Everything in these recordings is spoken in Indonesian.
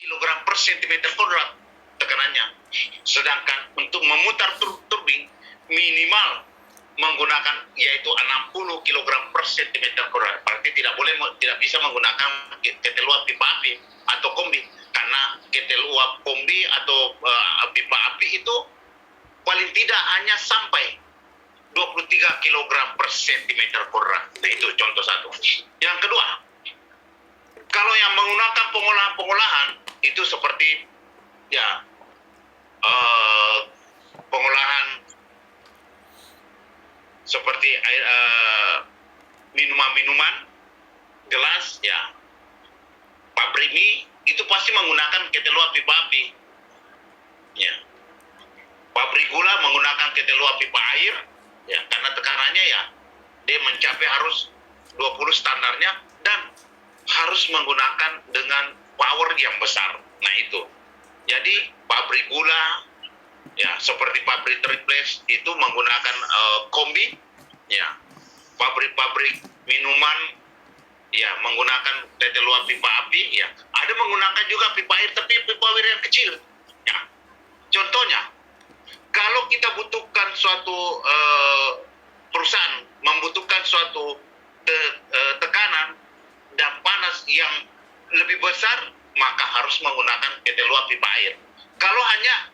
kilogram per sentimeter kuadrat tekanannya. Sedangkan untuk memutar turbin minimal menggunakan yaitu 60 kilogram per sentimeter kuadrat. Berarti tidak bisa menggunakan ketel uap pipa api atau kombi, karena ketel uap kombi atau pipa api itu paling tidak hanya sampai 23 kilogram per sentimeter kuadrat. Nah, itu contoh satu. Yang kedua, kalau yang menggunakan pengolahan itu seperti ya pengolahan seperti minuman-minuman, gelas, ya, pabrik mie itu pasti menggunakan ketel uap pipa api. Ya. Pabrik gula menggunakan ketel uap pipa air, ya, karena tekanannya ya dia mencapai harus 20 standarnya dan harus menggunakan dengan power yang besar. Nah, itu. Jadi pabrik gula ya seperti pabrik triplex itu menggunakan kombi, ya. Pabrik-pabrik minuman ya menggunakan ketel uap pipa api, ya. Ada menggunakan juga pipa air, tapi pipa air yang kecil, ya. Contohnya, kalau kita butuhkan suatu perusahaan membutuhkan suatu tekanan dan panas yang lebih besar, maka harus menggunakan ketel uap pipa air. Kalau hanya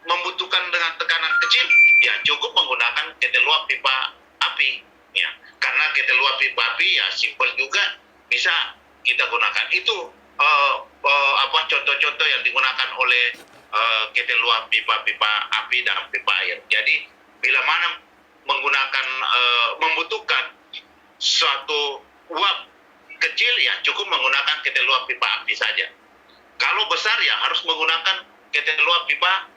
membutuhkan dengan tekanan kecil, ya cukup menggunakan ketel uap pipa api, ya. Karena ketel uap pipa api ya simpel juga bisa kita gunakan. Itu contoh-contoh yang digunakan oleh ketel uap pipa api dan pipa air. Jadi bila mana membutuhkan suatu uap kecil, ya cukup menggunakan ketel uap pipa api saja. Kalau besar ya harus menggunakan ketel uap pipa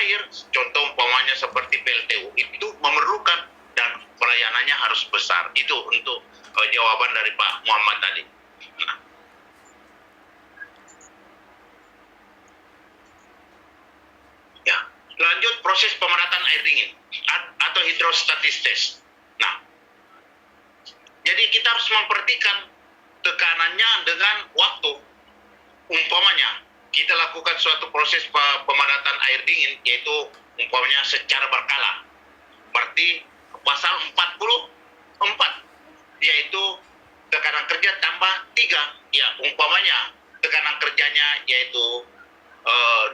air. Contoh umpamanya seperti PLTU itu memerlukan dan pelayanannya harus besar. Itu untuk jawaban dari Pak Muhammad tadi. Nah. Ya, lanjut proses pemanasan air dingin atau hidrostatis test. Nah, jadi kita harus memperhatikan tekanannya dengan waktu. Umpamanya kita lakukan suatu proses pemanasan air dingin, yaitu umpamanya secara berkala. Berarti pasal 44, yaitu tekanan kerja tambah 3. Ya, umpamanya tekanan kerjanya yaitu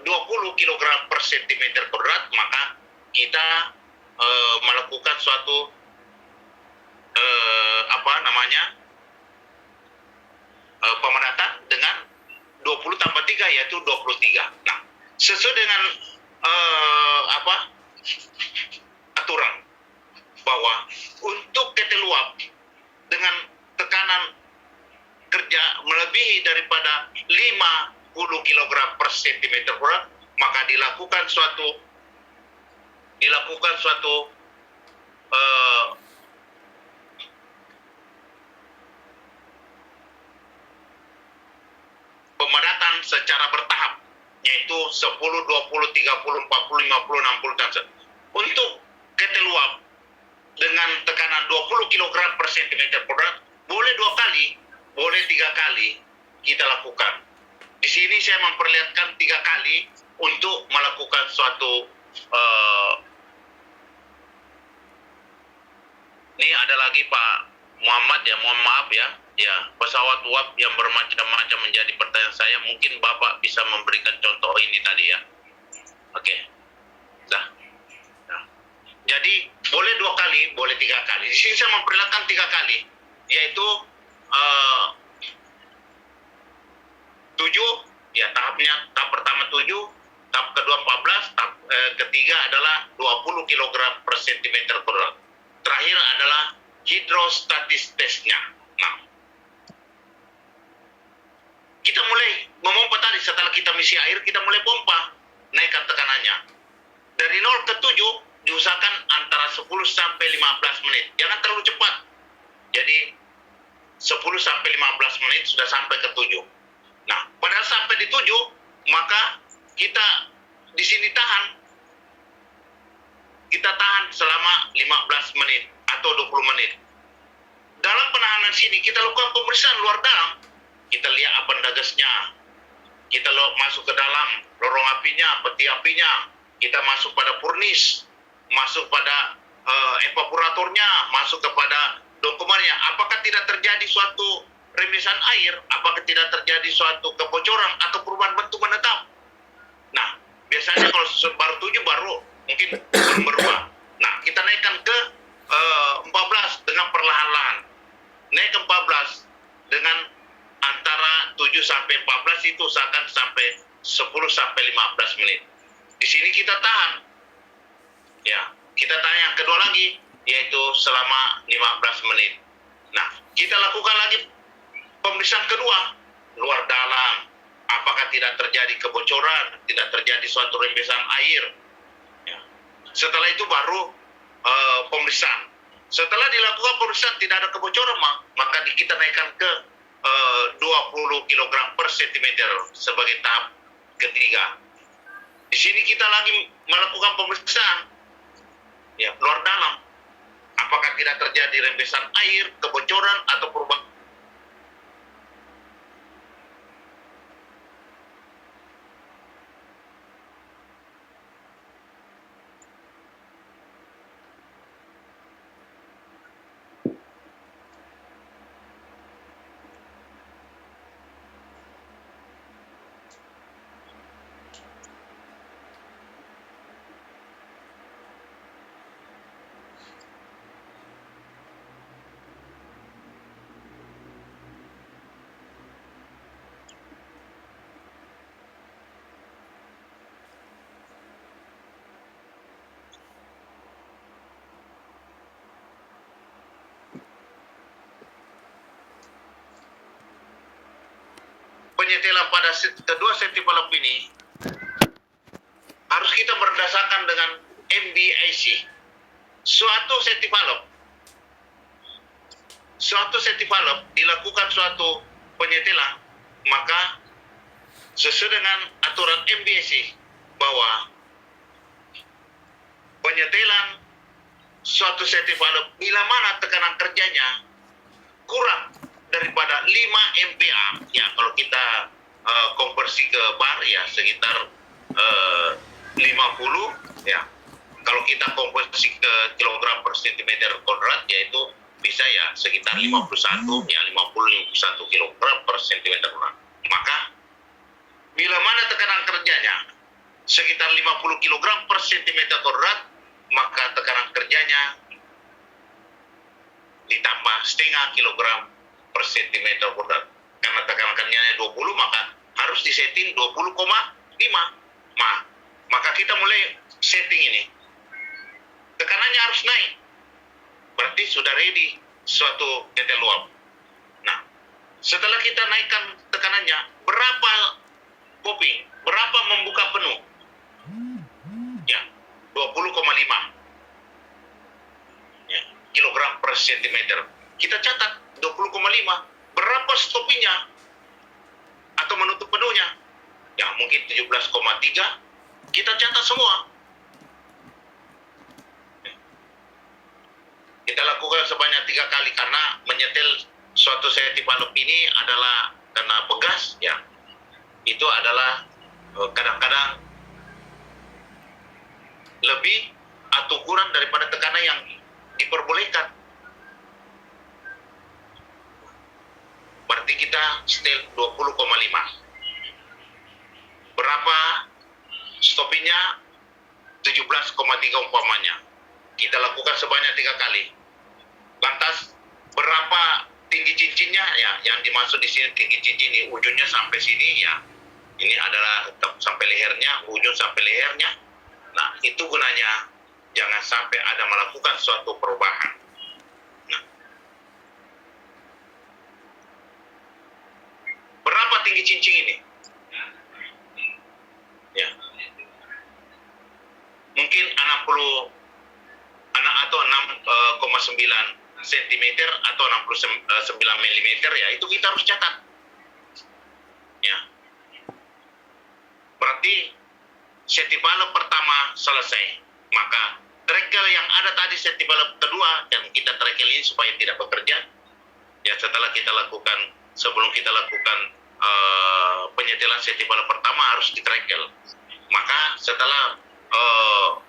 20 kg per sentimeter kuadrat, maka kita melakukan suatu pemanasan dengan 20 tambah 3 yaitu 23. Nah, sesuai dengan aturan bahwa untuk ketel uap dengan tekanan kerja melebihi daripada 50 kg per sentimeter kuadrat, maka dilakukan suatu pemanasan secara bertahap, yaitu 10, 20, 30, 40, 50, 60 dan untuk ketel uap dengan tekanan 20 kg per sentimeter kuadrat boleh 2 kali, boleh 3 kali kita lakukan. Di sini saya memperlihatkan 3 kali untuk melakukan suatu ini ada lagi Pak Muhammad, ya, mohon maaf ya. Ya, pesawat uap yang bermacam-macam menjadi pertanyaan saya. Mungkin Bapak bisa memberikan contoh ini tadi ya. Oke. Nah. Jadi boleh 2 kali, boleh 3 kali. Di sini saya memperlihatkan 3 kali, yaitu 7, ya tahap pertama 7, tahap kedua 14, tahap ketiga adalah 20 kg per sentimeter kuadrat. Terakhir adalah hidrostatis testnya. Nah, kita mulai memompa tadi. Setelah kita misi air, kita mulai pompa, naikkan tekanannya dari 0 ke 7, diusahakan antara 10 sampai 15 menit. Jangan terlalu cepat. Jadi 10 sampai 15 menit sudah sampai ke 7. Nah, pada sampai di 7, maka kita di sini kita tahan selama 15 menit atau 20 menit. Dalam penahanan sini kita lakukan pemeriksaan luar dalam, kita lihat apa dagasnya, kita masuk ke dalam lorong apinya, peti apinya, kita masuk pada furnis, masuk pada evaporatornya, masuk kepada dokumennya. Apakah tidak terjadi suatu rembesan air? Apakah tidak terjadi suatu kebocoran atau perubahan bentuk menetap? Nah, biasanya kalau baru 7 baru mungkin belum berubah. Nah, kita naikkan ke 14 dengan perlahan-lahan. Naik ke 14 dengan antara 7 sampai 14 itu usahakan sampai 10 sampai 15 menit. Di sini kita tahan. Ya, kita tahan yang kedua lagi yaitu selama 15 menit. Nah, kita lakukan lagi pemeriksaan kedua, luar dalam. Apakah tidak terjadi kebocoran, tidak terjadi suatu rembesan air. Ya. Setelah itu baru pemeriksaan. Setelah dilakukan pemeriksaan tidak ada kebocoran, maka kita naikkan ke 20 kg per sentimeter sebagai tahap ketiga. Di sini kita lagi melakukan pemeriksaan, ya, luar dalam. Apakah tidak terjadi rembesan air, kebocoran atau perubahan? Penyetelan pada kedua safety valve ini harus kita berdasarkan dengan MBIC. Suatu safety valve dilakukan suatu penyetelan, maka sesuai dengan aturan MBIC bahwa penyetelan suatu safety valve bila mana tekanan kerjanya kurang daripada 5 MPa, ya kalau kita konversi ke bar ya sekitar 50, ya. Kalau kita konversi ke kilogram per sentimeter kuadrat yaitu bisa ya sekitar 51 kilogram per sentimeter kuadrat. Maka bila mana tekanan kerjanya sekitar 50 kilogram per sentimeter kuadrat, maka tekanan kerjanya ditambah setengah kilogram per sentimeter kuadrat. Karena tekanan kerjanya 20, maka harus disetting 20,5. Maka kita mulai setting ini. Tekanannya harus naik. Berarti sudah ready suatu tetel luap. Nah, setelah kita naikkan tekanannya, berapa popping, berapa membuka penuh? Ya, 20,5 ya, kilogram per sentimeter. Kita catat 20,5. Berapa stoppingnya atau menutup penuhnya? Ya, mungkin 17,3. Kita catat semua. Kita lakukan sebanyak 3 kali karena menyetel suatu safety valve ini adalah karena pegas, ya. Itu adalah kadang-kadang lebih atau kurang daripada tekanan yang diperbolehkan. Berarti kita setel 20,5. Berapa stoppingnya? 17,3 umpamanya. Kita lakukan sebanyak 3 kali. Lantas berapa tinggi cincinnya? Ya, yang dimaksud di sini tinggi cincin ini ujungnya sampai sini, ya. Ini adalah sampai lehernya, ujung sampai lehernya. Nah, itu gunanya jangan sampai ada melakukan suatu perubahan. Nah, berapa tinggi cincin ini? Ya. Mungkin 6,9 cm atau 69 mm, ya, itu kita harus catat. Ya. Berarti safety valve pertama selesai. Maka trekel yang ada tadi safety valve kedua dan kita trekel ini supaya tidak bekerja. Ya, setelah kita lakukan sebelum kita lakukan penyetelan safety valve pertama harus ditrekel. Maka setelah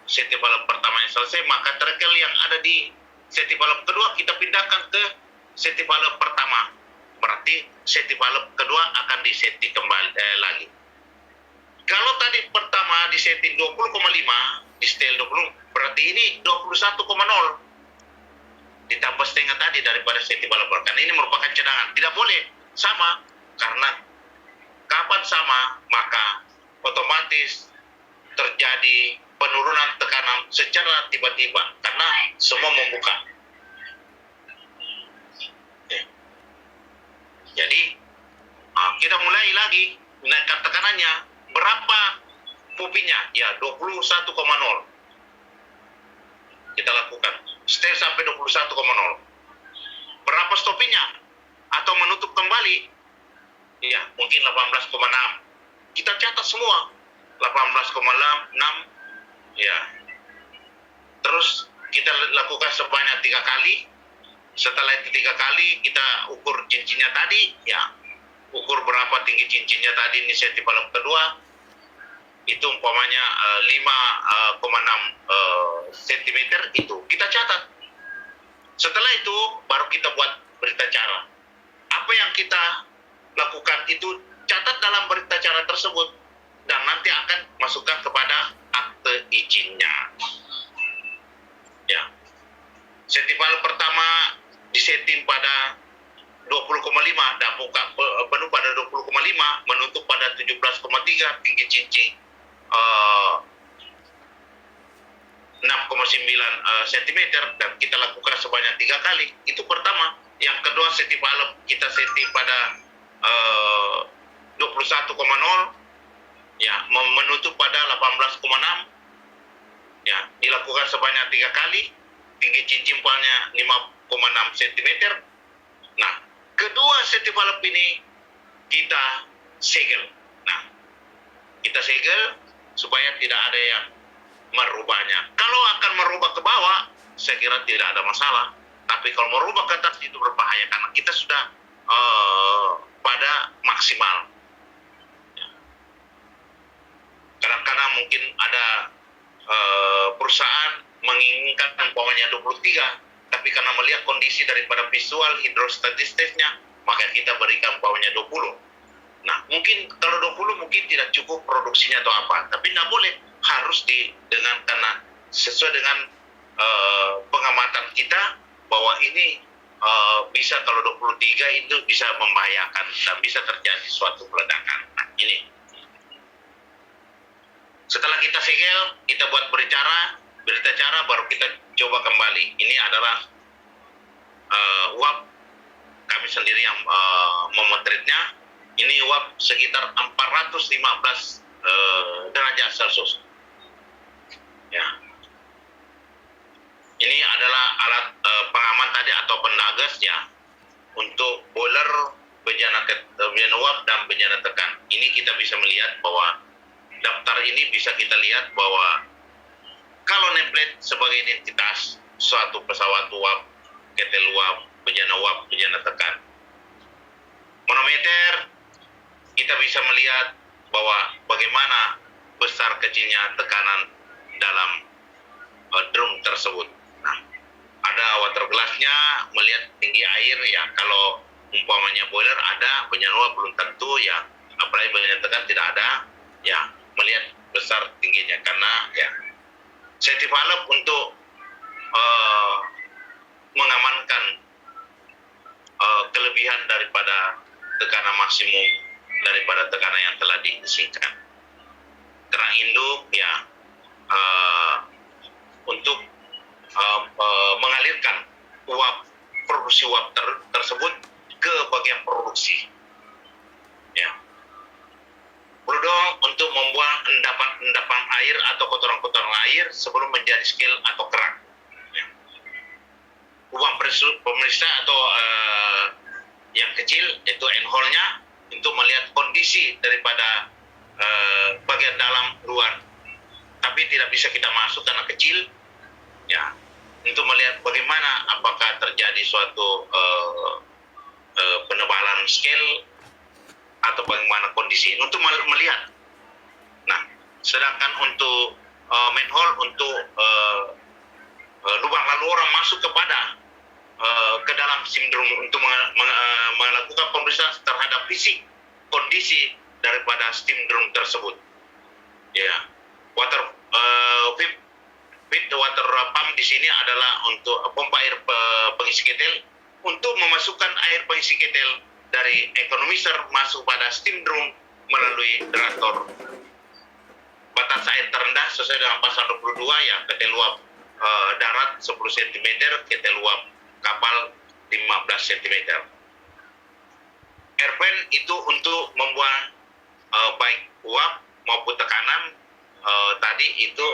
safety valve pertama yang selesai, maka trekel yang ada di safety valve kedua kita pindahkan ke safety valve pertama. Berarti safety valve kedua akan disetting kembali lagi. Kalau tadi pertama disetting 20,5, di setel 20, berarti ini 21,0. Ditambah setengah tadi daripada safety valve karena ini merupakan cadangan. Tidak boleh sama, karena kapan sama maka otomatis terjadi penurunan tekanan secara tiba-tiba karena semua membuka. Jadi kita mulai lagi naikkan tekanannya. Berapa pupinya? Ya 21,0. Kita lakukan stay sampai 21,0. Berapa stopinya? Atau menutup kembali? Ya mungkin 18,6. Kita catat semua 18,6. Ya. Terus kita lakukan sebanyak 3 kali. Setelah itu 3 kali kita ukur cincinnya tadi, ya ukur berapa tinggi cincinnya tadi ini safety valve kedua, itu umpamanya 5,6 cm itu kita catat. Setelah itu baru kita buat berita acara. Apa yang kita lakukan itu catat dalam berita acara tersebut dan nanti akan masukkan kepada akte izinnya. Ya. Safety valve pertama disetting pada 20,5 dan buka penuh pada 20,5, menutup pada 17,3, tinggi cincin 6,9 cm dan kita lakukan sebanyak 3 kali. Itu pertama. Yang kedua safety valve kita setting pada 21,0, ya menutup pada 18,6, ya dilakukan sebanyak 3 kali. Tinggi cincin palnya 5,6 cm. Nah, kedua safety valve ini kita segel. Nah, kita segel supaya tidak ada yang merubahnya. Kalau akan merubah ke bawah, saya kira tidak ada masalah. Tapi kalau merubah ke atas itu berbahaya karena kita sudah pada maksimal. Kadang-kadang mungkin ada perusahaan menginginkan umpamanya 23, tapi karena melihat kondisi daripada visual hidrostatistisnya, maka kita berikan umpamanya 20. Nah, mungkin kalau 20 mungkin tidak cukup produksinya atau apa, tapi tidak boleh, harus karena sesuai dengan pengamatan kita bahwa ini bisa kalau 23 itu bisa membahayakan dan bisa terjadi suatu peledakan. Nah, ini. Setelah kita segel, kita buat berita acara, baru kita coba kembali. Ini adalah uap kami sendiri yang memotretnya. Ini uap sekitar 415 derajat Celcius. Ya. Ini adalah alat pengaman tadi atau penagas ya untuk boiler, bejana uap dan bejana tekan. Ini kita bisa melihat bahwa daftar ini bisa kita lihat bahwa kalau template sebagai identitas suatu pesawat uap, ketel uap, bejana tekan. Manometer kita bisa melihat bahwa bagaimana besar kecilnya tekanan dalam drum tersebut. Nah, ada water glassnya, melihat tinggi air ya. Kalau umpamanya boiler ada, bejana uap belum tentu ya. Apalagi bejana tekan tidak ada, ya melihat besar tingginya karena ya safety valve untuk mengamankan kelebihan daripada tekanan maksimum daripada tekanan yang telah diisikan. Keran induk ya untuk mengalirkan produksi uap tersebut ke bagian produksi. Ya. Brudong untuk membuang endapan air atau kotoran-kotoran air sebelum menjadi skill atau kerak. Ya. Uang pemeriksa atau yang kecil itu end-hole-nya untuk melihat kondisi daripada bagian dalam luar. Tapi tidak bisa kita masuk karena kecil. Ya, untuk melihat bagaimana apakah terjadi suatu penebalan scale atau bagaimana kondisi untuk melihat. Nah, sedangkan untuk manhole untuk lubang lalu orang masuk ke dalam steam drum untuk melakukan pemeriksaan terhadap fisik kondisi daripada steam drum tersebut. Ya, feed water pump di sini adalah untuk pompa air pengisi ketel untuk memasukkan air pengisi ketel dari economizer masuk pada steam drum melalui generator. Batas air terendah sesuai dengan pasal 22 ya ketel uap darat 10 cm, ketel uap kapal 15 cm. Air fan itu untuk membuang baik uap maupun tekanan. Tadi itu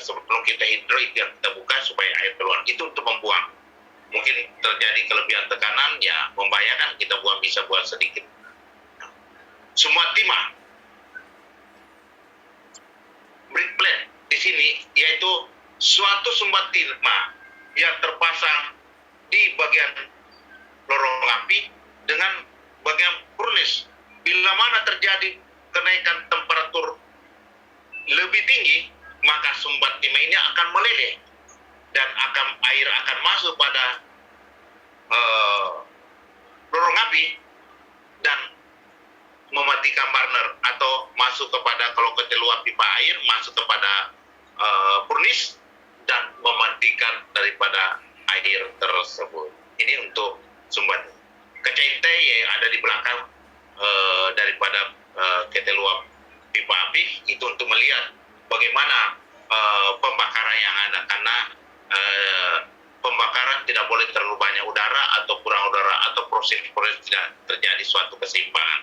sebelum kita hidro itu yang kita buka supaya air keluar, itu untuk membuang. Mungkin terjadi kelebihan tekanan ya membahayakan, kita bisa buang sedikit. Semua timah brick plate di sini yaitu suatu sumbat timah yang terpasang di bagian lorong api dengan bagian furnace. Bila mana terjadi kenaikan temperatur lebih tinggi, maka sumbat timah ini akan meleleh dan air akan masuk pada lorong api dan mematikan burner atau masuk kepada, kalau ketel uap pipa air masuk kepada furnace dan mematikan daripada air tersebut. Ini untuk sumbat. Kaca intai yang ada di belakang daripada ketel uap pipa api itu untuk melihat bagaimana pembakaran yang ada, karena pembakaran tidak boleh terlalu banyak udara atau kurang udara atau proses tidak terjadi suatu keseimbangan.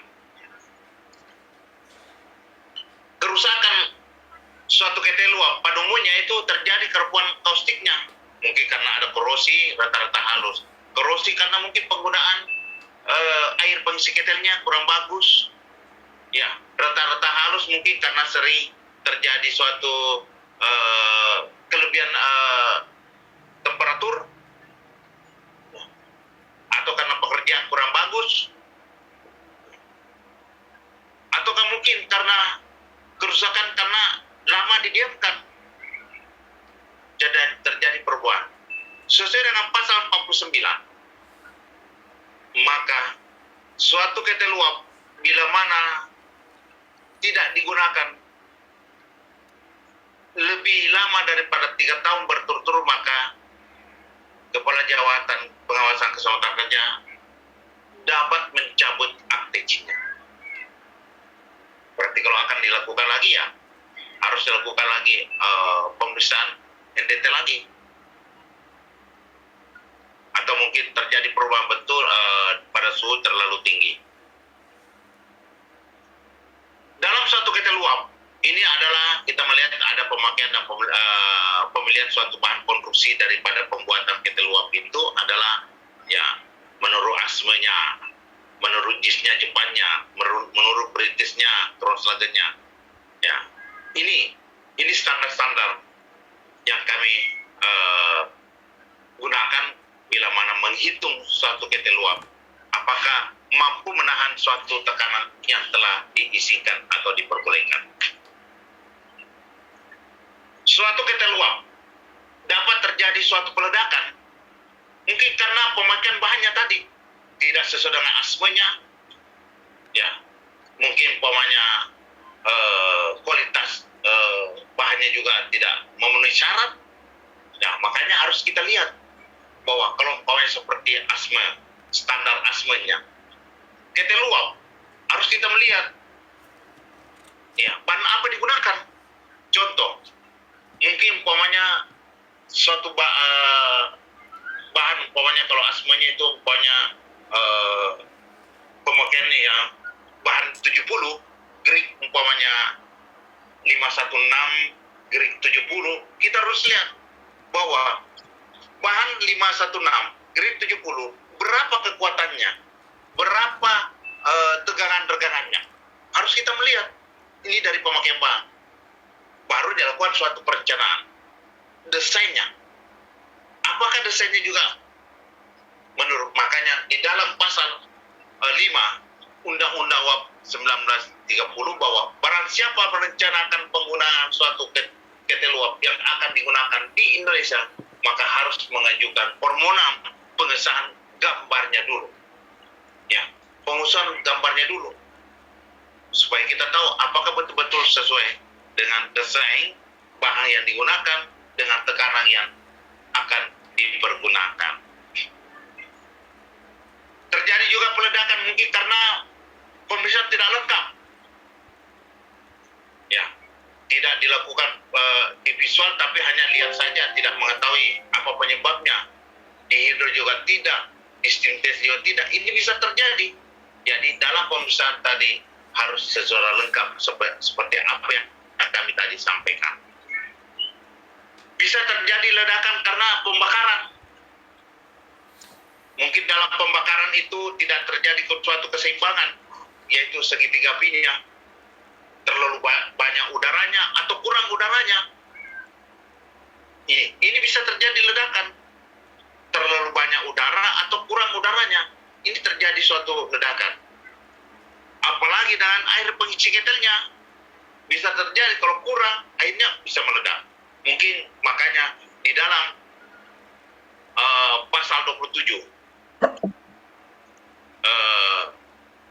Kerusakan suatu ketel uap pada umumnya itu terjadi kerubuhan kaustiknya, mungkin karena ada korosi, rata-rata halus. Korosi karena mungkin penggunaan air pengisi ketelnya kurang bagus. Ya, rata-rata halus mungkin karena sering terjadi suatu kelebihan temperatur atau karena pekerjaan kurang bagus, ataukah mungkin karena kerusakan karena lama didiamkan jadi terjadi perubahan. Sesuai dengan pasal 49, maka suatu ketel uap bila mana tidak digunakan lebih lama daripada 3 tahun berturut-turut, maka Kepala Jabatan Pengawasan Keselamatan Kerja dapat mencabut akte izin. Berarti kalau akan dilakukan lagi ya harus dilakukan lagi pemeriksaan yang detail lagi, atau mungkin terjadi perubahan betul pada suhu terlalu tinggi. Dalam suatu ketel uap ini adalah kita melihat ada pemakaian dan pemilihan suatu bahan konstruksi daripada pembuatan ketel uap itu adalah ya menurut asmenya, menurut JIS-nya Jepangnya, menurut British-nya, translatornya. Ya, ini standar-standar yang kami gunakan bila mana menghitung suatu ketel uap, apakah mampu menahan suatu tekanan yang telah diizinkan atau diperbolehkan. Suatu ketel uap dapat terjadi suatu peledakan, mungkin karena pemakaian bahannya tadi tidak sesuai dengan asmenya, ya mungkin kualitas bahannya juga tidak memenuhi syarat. Nah, makanya harus kita lihat bahwa kalau seperti asma, standar asmenya, ketel uap harus kita melihat ya bahan apa digunakan. Contoh, mungkin suatu bahan kalau asmanya itu pemakaiannya ya bahan 70 grade 516 grade 70, kita harus lihat bahwa bahan 516 grade 70 berapa kekuatannya, berapa tegangan-tegangannya. Harus kita melihat ini dari pemakaian bahan. Baru dilakukan suatu perencanaan. Desainnya. Apakah desainnya juga makanya di dalam pasal Undang-Undang UAP 1930 bahwa barang siapa merencanakan penggunaan suatu ketel uap yang akan digunakan di Indonesia, maka harus mengajukan permohonan pengesahan gambarnya dulu. Ya, pengusahaan gambarnya dulu. Supaya kita tahu apakah betul-betul sesuai dengan desain bahan yang digunakan dengan tekanan yang akan dipergunakan. Terjadi juga peledakan mungkin karena pemeriksaan tidak lengkap. Ya, tidak dilakukan di visual tapi hanya lihat saja, tidak mengetahui apa penyebabnya. Di hidro juga tidak, di steam test juga tidak. Ini bisa terjadi. Jadi dalam pemeriksaan tadi harus secara lengkap seperti apa yang kami tadi sampaikan. Bisa terjadi ledakan karena pembakaran. Mungkin dalam pembakaran itu tidak terjadi suatu keseimbangan, yaitu segitiga apinya, terlalu banyak udaranya atau kurang udaranya. Ini bisa terjadi ledakan. Terlalu banyak udara atau kurang udaranya. Ini terjadi suatu ledakan. Apalagi dengan air pengisi ketelnya. Bisa terjadi kalau kurang, airnya bisa meledak. Mungkin makanya di dalam pasal 27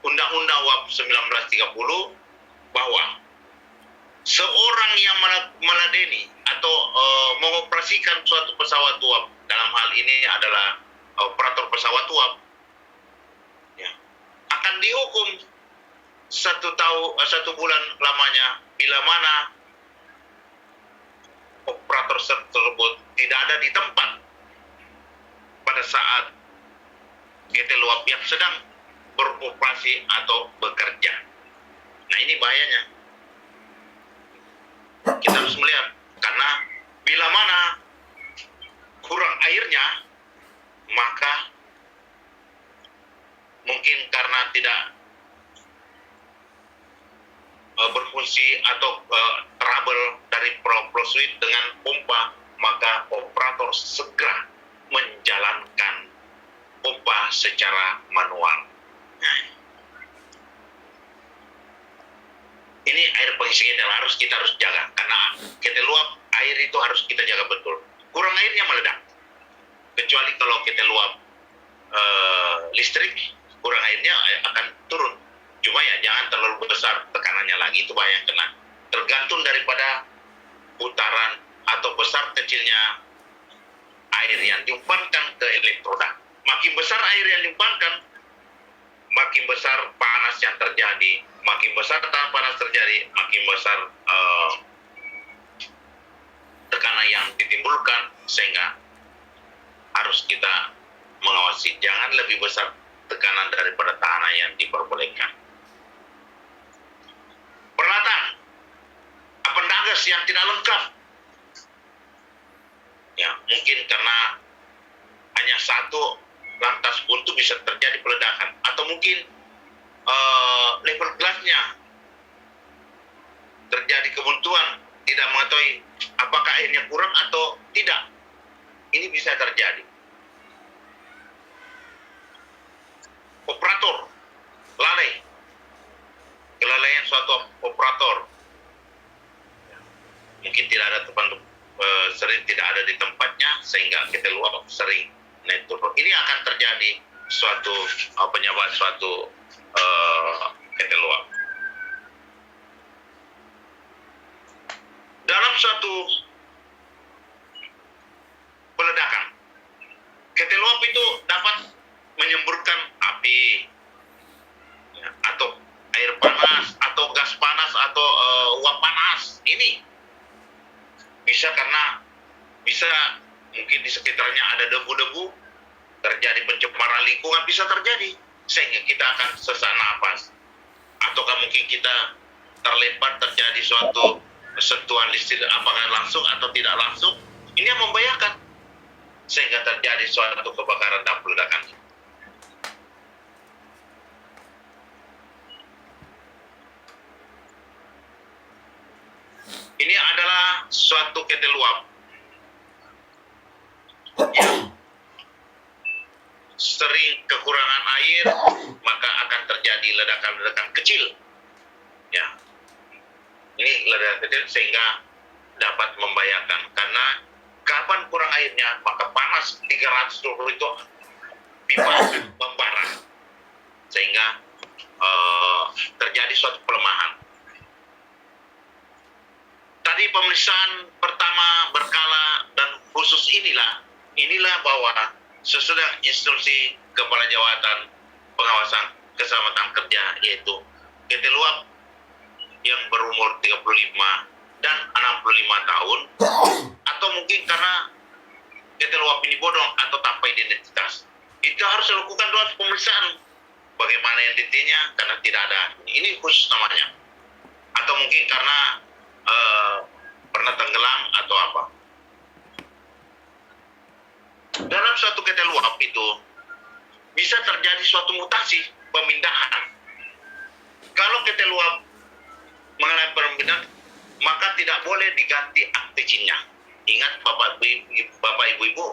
Undang-Undang UAP 1930 bahwa seorang yang meladeni atau mengoperasikan suatu pesawat uap, dalam hal ini adalah operator pesawat uap, ya, akan dihukum 1 bulan lamanya bila mana operator tersebut tidak ada di tempat pada saat ketel uap yang sedang beroperasi atau bekerja. Nah, ini bahayanya. Kita harus melihat, karena bila mana kurang airnya, maka mungkin karena tidak berfungsi atau trouble dari flow switch dengan pompa, maka operator segera menjalankan pompa secara manual. Nah, ini air pengisi ketel kita harus jaga, karena ketel uap air itu harus kita jaga betul. Kurang airnya meledak. Kecuali kalau ketel uap listrik, kurang airnya akan turun. Cuma ya jangan terlalu besar tekanannya lagi, itu bahaya kena. Tergantung daripada putaran atau besar kecilnya air yang diumpankan ke elektroda. Makin besar air yang diumpankan, makin besar panas yang terjadi. Makin besar panas terjadi, makin besar tekanan yang ditimbulkan, sehingga harus kita mengawasi. Jangan lebih besar tekanan daripada tekanan yang diperbolehkan. Peralatan aparatur gas yang tidak lengkap, ya mungkin karena hanya satu lantas buntu bisa terjadi peledakan, atau mungkin level gasnya terjadi kebuntuan, tidak mengetahui apakah airnya kurang atau tidak. Ini bisa terjadi. Operator lalai, kelalaian suatu operator, mungkin tidak ada sering tidak ada di tempatnya, sehingga ketel uap sering naik turun. Ini akan terjadi suatu penyebab suatu ketel uap. Dalam suatu peledakan, ketel uap itu dapat menyemburkan api, ya, atau air panas, atau gas panas, atau uap panas. Ini bisa karena bisa mungkin di sekitarnya ada debu-debu, terjadi pencemaran lingkungan, bisa terjadi, sehingga kita akan sesak napas. Ataukah mungkin kita terlempar, terjadi suatu sentuhan listrik, apakah langsung atau tidak langsung, ini yang membahayakan, sehingga terjadi suatu kebakaran dan peledakan. Ini adalah suatu ketel uap yang sering kekurangan air, maka akan terjadi terjadi ledakan-ledakan kecil. Ya, ini ledakan kecil sehingga dapat membahayakan, karena kapan kurang airnya maka panas 320 itu pipa akan membara sehingga terjadi suatu pelemahan. Tadi pemeriksaan pertama berkala dan khusus inilah bahwa sesudah instruksi Kepala Jawatan Pengawasan Keselamatan Kerja, yaitu PT Luap yang berumur 35 dan 65 tahun, atau mungkin karena PT Luap ini bodong atau tanpa identitas, itu harus dilakukan dua pemeriksaan. Bagaimana yang detailnya, karena tidak ada, ini khusus namanya, atau mungkin karena pernah tenggelam atau apa. Dalam suatu PT Luap itu bisa terjadi suatu mutasi, pemindahan. Kalau PT Luap mengalami pemindahan, maka tidak boleh diganti akte izinnya. Ingat Bapak Ibu,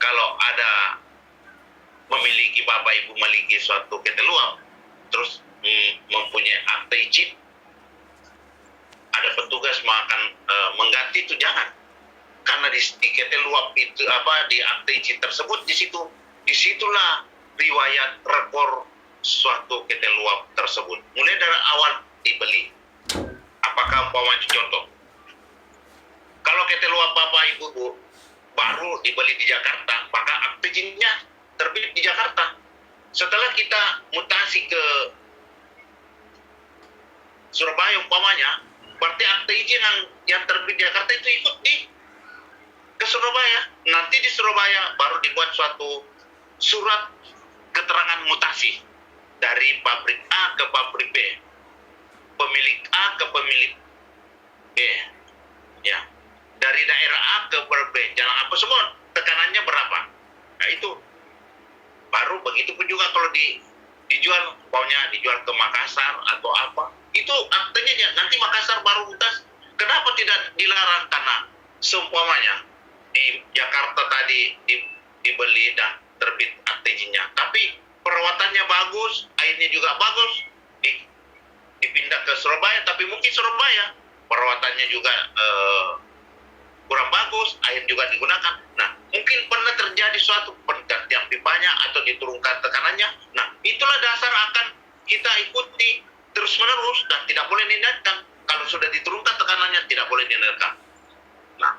kalau ada Bapak Ibu memiliki suatu PT Luap, terus mempunyai akte izin, ada petugas akan mengganti itu, jangan. Karena di PT Luap itu di akte izin tersebut, disitulah riwayat rekor suatu PT Luap tersebut. Mulai dari awal dibeli. Apakah umpamanya contoh? Kalau PT Luap Bapak Ibu baru dibeli di Jakarta, maka akte izinnya terbit di Jakarta. Setelah kita mutasi ke Surabaya umpamanya, berarti akte izin yang terbit di Jakarta itu ikut ke Surabaya. Nanti di Surabaya baru dibuat suatu surat keterangan mutasi dari pabrik A ke pabrik B, pemilik A ke pemilik B, ya, dari daerah A ke daerah B, jalan apa semua, tekanannya berapa. Nah itu baru, begitu pun juga kalau dijual, pokoknya dijual ke Makassar atau apa, itu aktenya nanti Makassar baru mutas. Kenapa tidak dilarang? Karena seumpamanya di Jakarta tadi dibeli dan terbit akte izinnya, tapi perawatannya bagus, airnya juga bagus, dipindah ke Surabaya, tapi mungkin Surabaya perawatannya juga kurang bagus, air juga digunakan. Nah, mungkin pernah terjadi suatu penggantian pipanya atau diturunkan tekanannya. Nah, itulah dasar akan kita ikuti terus-menerus dan tidak boleh dihindarkan. Kalau sudah diturunkan tekanannya, tidak boleh dihindarkan. Nah,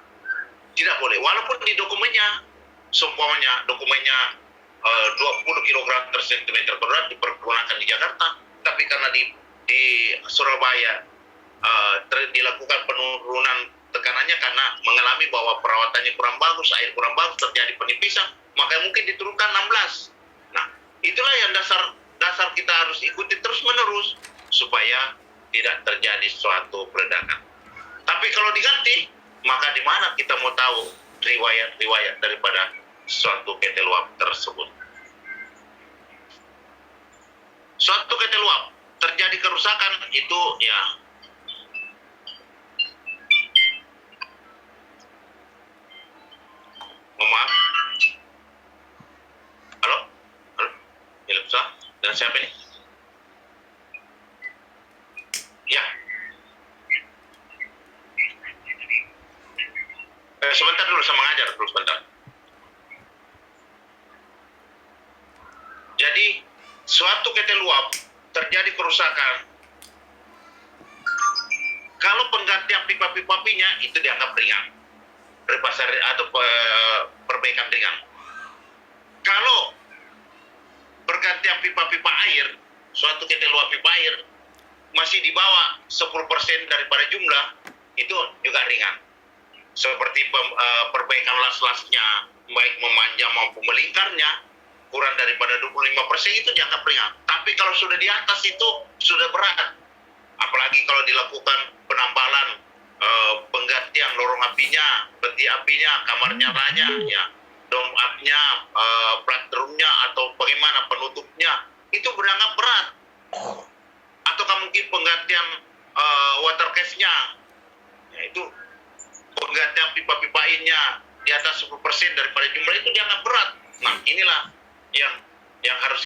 tidak boleh. Walaupun di dokumennya, seumpamanya dokumennya 20 kg per cm kuadrat dipergunakan di Jakarta, tapi karena di Surabaya dilakukan penurunan tekanannya karena mengalami bahwa perawatannya kurang bagus, air kurang bagus, terjadi penipisan, maka mungkin diturunkan 16. Nah, itulah yang dasar kita harus ikuti terus-menerus supaya tidak terjadi suatu peledakan. Tapi kalau diganti, maka di mana kita mau tahu riwayat daripada suatu PT Luap tersebut? Suatu PT Luap terjadi kerusakan itu ya maaf. Halo? Ilsa? Dan siapa ini? Ya. Sebentar dulu, saya mengajar dulu sebentar. Jadi, suatu PT Luap terjadi kerusakan. Kalau penggantian pipa-pipa-nya itu dianggap ringan, repasari atau perbaikan ringan. Kalau pergantian pipa-pipa air, suatu PT Luap pipa air masih di bawah 10% daripada jumlah, itu juga ringan. Seperti perbaikan las-lasnya, baik memanjang maupun melingkarnya, kurang daripada 25% itu dianggap ringan. Tapi kalau sudah di atas itu sudah berat. Apalagi kalau dilakukan penambalan, penggantian lorong apinya, peti apinya, kamar nyalanya, ya, dome up-nya, plat drumnya, atau bagaimana penutupnya, itu beranggap berat. Ataukah mungkin penggantian water case-nya, ya, itu penggantian pipa-pipa airnya di atas 10% daripada jumlah itu dianggap berat. Nah, inilah yang harus